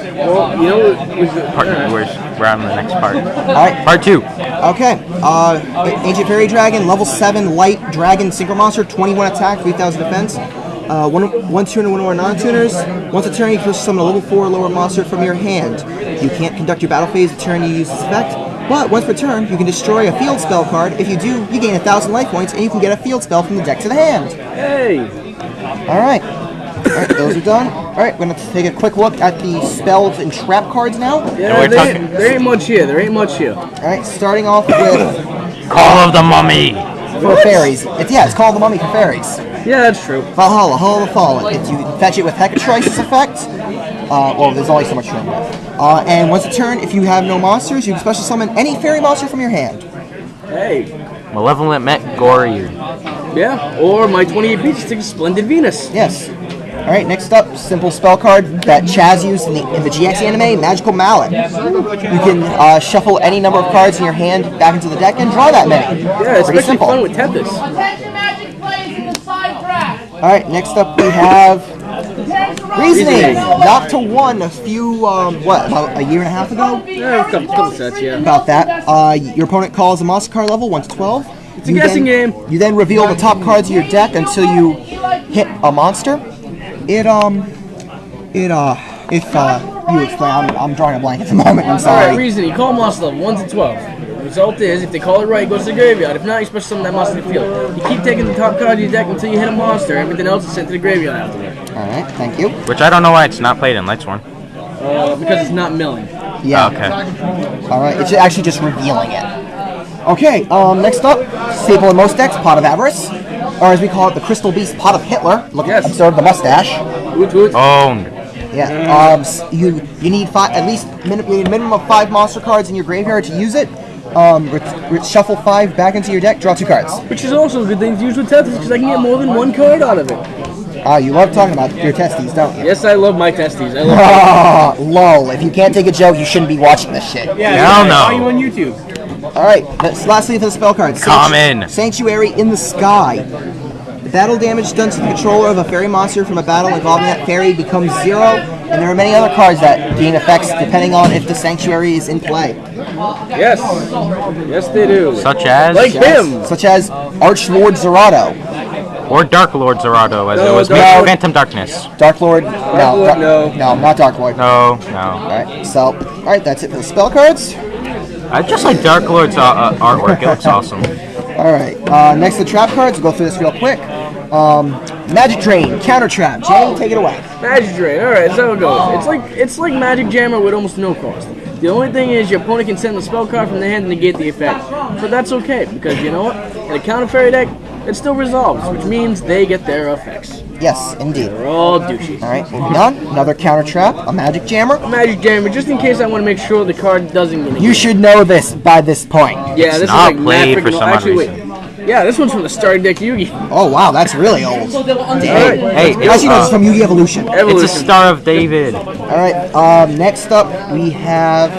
Well, you know, We're on the next part. Alright. Part 2. Okay. Ancient Fairy Dragon, level 7 Light Dragon Synchro Monster, 21 attack, 3,000 defense. One tuner, one more non-tuners. Once a turn, you can summon a level 4 lower monster from your hand. You can't conduct your battle phase the turn you use this effect, but once per turn, you can destroy a field spell card. If you do, you gain 1,000 life points, and you can get a field spell from the deck to the hand. Hey! Alright. Alright, those are done. Alright, we're going to take a quick look at the spells and trap cards now. Yeah, there ain't much here. Alright, starting off with... Call of the Mummy! For fairies. It's called the Mummy for fairies. Yeah, that's true. Valhalla, Hall of the Fallen. If you fetch it with Hecatrice's effect, well, there's only so much room left. And once a turn, if you have no monsters, you can special summon any fairy monster from your hand. Hey. Malevolent Met Gory. Yeah, or my 28 Peach Splendid Venus. Yes. Alright, next up, simple spell card that Chaz used in the GX anime, Magical Mallet. You can shuffle any number of cards in your hand back into the deck and draw that many. Yeah, it's especially fun with Tempest. Alright, next up we have Reasoning. Knocked to 1 a few, about a year and a half ago? Yeah, a couple sets, yeah. About that. Your opponent calls a monster card level 1 to 12. It's a guessing game. You then reveal the top cards of your deck until you hit a monster. If you explain, I'm drawing a blank at the moment, I'm sorry. Alright, Reasoning, call monster level 1 to 12. The result is, if they call it right, it goes to the graveyard. If not, you special summon that monster in the field. You keep taking the top card of your deck until you hit a monster. Everything else is sent to the graveyard afterward. Alright, thank you. Which I don't know why it's not played in Lightsworn. Because it's not milling. Yeah. Okay. Alright, it's actually just revealing it. Okay, next up, staple in most decks, Pot of Avarice. Or as we call it, the Crystal Beast Pot of Hitler. Look, yes. Observe the mustache. Owned. Yeah. You need at least minimum of 5 monster cards in your graveyard to use it. Shuffle 5 back into your deck. Draw 2 cards. Which is also a good thing to use with Tetris because I can get more than 1 card out of it. You love talking about your testes, don't you? Yes, I love my testes. I love lol. If you can't take a joke, you shouldn't be watching this shit. Yeah, no. Are you on YouTube? Alright, lastly for the spell cards. Common. Sanctuary in the Sky. The battle damage done to the controller of a fairy monster from a battle involving that fairy becomes 0, and there are many other cards that gain effects depending on if the sanctuary is in play. Yes. Yes, they do. Such as? Like him. Such as Archlord Zerato. Or Dark Lord Zerato, as it was made in Phantom Darkness. Dark Lord? No, not Dark Lord. No. Alright, that's it for the spell cards. I just like Dark Lord's artwork. It looks awesome. Alright, next to the trap cards, we'll go through this real quick. Magic Drain, Counter Trap. Jay, take it away. Magic Drain, alright, so it goes. It's like Magic Jammer with almost no cost. The only thing is your opponent can send the spell card from their hand and negate the effect. But that's okay, because you know what? In a counter fairy deck, it still resolves, which means they get their effects. Yes, indeed. They're all douchey. Alright, moving on. Another Counter Trap, a Magic Jammer. A Magic Jammer, just in case I want to make sure the card doesn't get You should know this by this point. Yeah, it's this not is like played for some actually, reason. Yeah, this one's from the starting deck Yugi. Oh wow, that's really old. Damn. Hey, Actually, no, it's from Yu-Gi Evolution. It's a Star of David. Alright, next up we have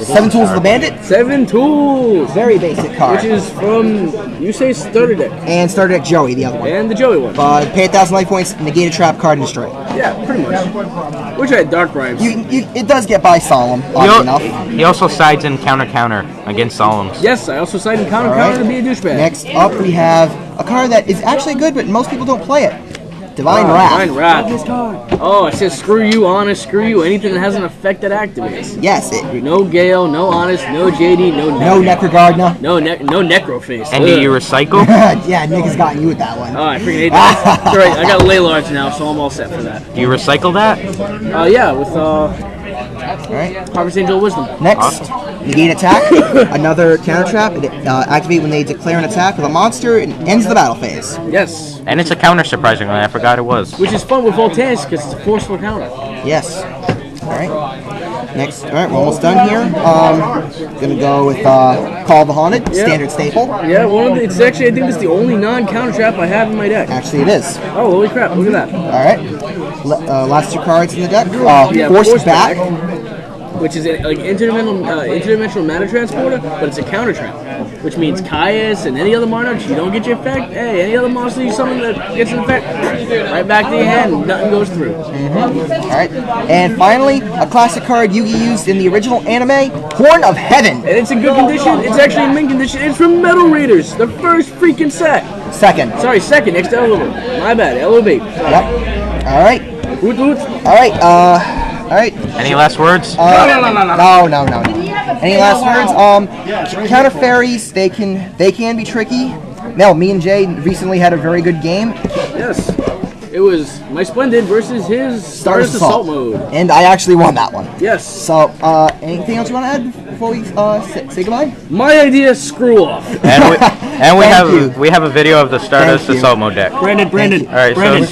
7 Tools of the Bandit. 7 Tools! Very basic card. Which is from, you say starter deck. And starter deck Joey, the other one. And the Joey one. Pay 1,000 life points, negate a trap card, and destroy it. Yeah, pretty much. Wish I had Dark Rhymes. It does get by Solemn, oddly enough. He also sides in counter against Solemns. Yes, I also side in counter to be a douchebag. Next up we have a card that is actually good, but most people don't play it. Divine Wrath. Divine Wrath. Oh, it says screw you, Honest, screw you, anything that has an effect that activates. Yes. No Gale, no Honest, no JD, no Necrogardna. No Necroface. And do you recycle? Yeah, Nick has gotten you with that one. Oh, I freaking hate that. That's right, I got Leylards now, so I'm all set for that. Do you recycle that? Yeah, with Alright. Harvest Angel Wisdom. Next, negate attack. Another counter trap. It activate when they declare an attack with a monster and ends the battle phase. Yes. And it's a counter, surprisingly. I forgot it was. Which is fun with Voltaires because it's a forceful counter. Yes. Alright. Next, alright, we're almost done here. Gonna go with Call the Haunted, standard staple. Yeah, it's actually, I think it's the only non-counter trap I have in my deck. Actually, it is. Oh, holy crap, look at that. Alright. Last 2 cards in the deck. Yeah, Forced Back. which is like interdimensional matter transporter, but it's a counter trap, which means Caius and any other monarchs, you don't get your effect. Hey, any other monster you summon that gets an effect, right back to your hand, nothing goes through. All right, and finally, a classic card Yugi used in the original anime, Horn of Heaven. And it's in good condition. It's actually in mint condition. It's from Metal Raiders, the first freaking set. Second. Sorry, second next to LOB. My bad, LOB. Yep. All right. Woot woot. All right. All right. Any last words? No. Any last words? Counter fairies, they can be tricky. Now, me and Jay recently had a very good game. Yes. It was My Splendid versus his Stardust Assault mode. And I actually won that one. Yes. So, anything else you want to add before we say goodbye? My idea, screw off. And we have a video of the Stardust Assault mode deck. Brandon. All right, Brandon. so